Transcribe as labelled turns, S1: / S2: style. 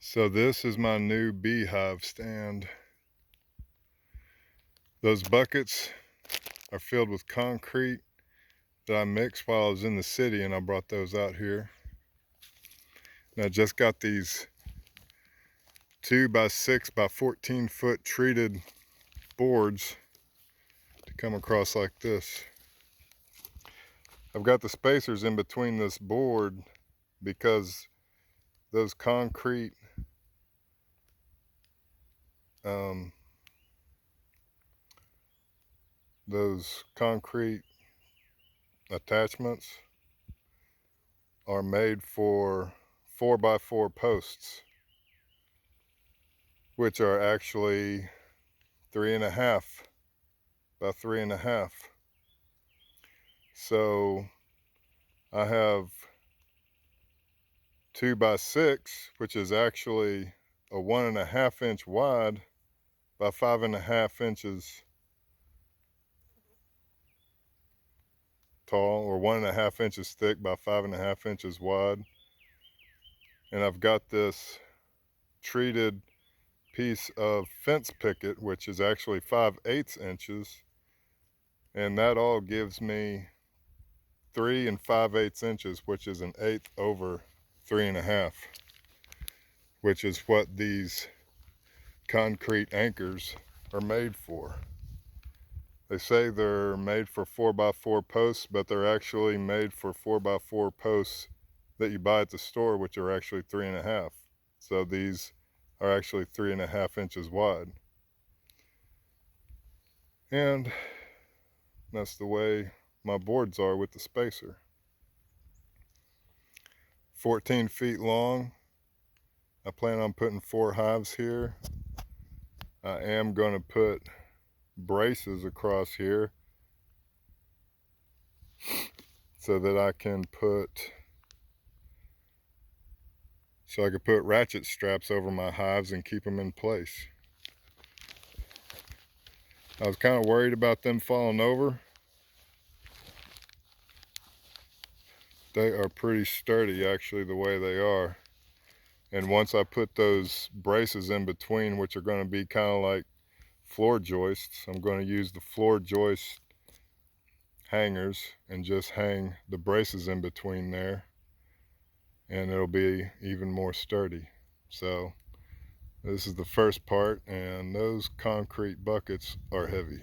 S1: So this is my new beehive stand. Those buckets are filled with concrete that I mixed while I was in the city, and I brought those out here. And I just got these 2 by 6 by 14 foot treated boards to come across like this. I've got the spacers in between this board because those concrete um, attachments are made for 4x4 posts, which are actually 3.5 by 3.5. So I have 2 by 6, which is actually a 1.5 inch wide by 5.5 inches tall, or 1.5 inches thick by 5.5 inches wide. And I've got this treated piece of fence picket, which is actually 5/8 inches, and that all gives me 3 and 5/8 inches, which is an eighth over 3.5, which is what these concrete anchors are made for. They say they're made for 4x4 posts, but they're actually made for 4x4 posts that you buy at the store, which are actually 3.5. So these are actually 3.5 inches wide. And that's the way my boards are with the spacer. 14 feet long. I plan on putting 4 hives here. I am going to put braces across here so that I can put ratchet straps over my hives and keep them in place. I was kind of worried about them falling over. They are pretty sturdy, actually, the way they are. And once I put those braces in between, which are going to be kind of like floor joists, I'm going to use the floor joist hangers and just hang the braces in between there, and it'll be even more sturdy. So this is the first part, and those concrete buckets are heavy.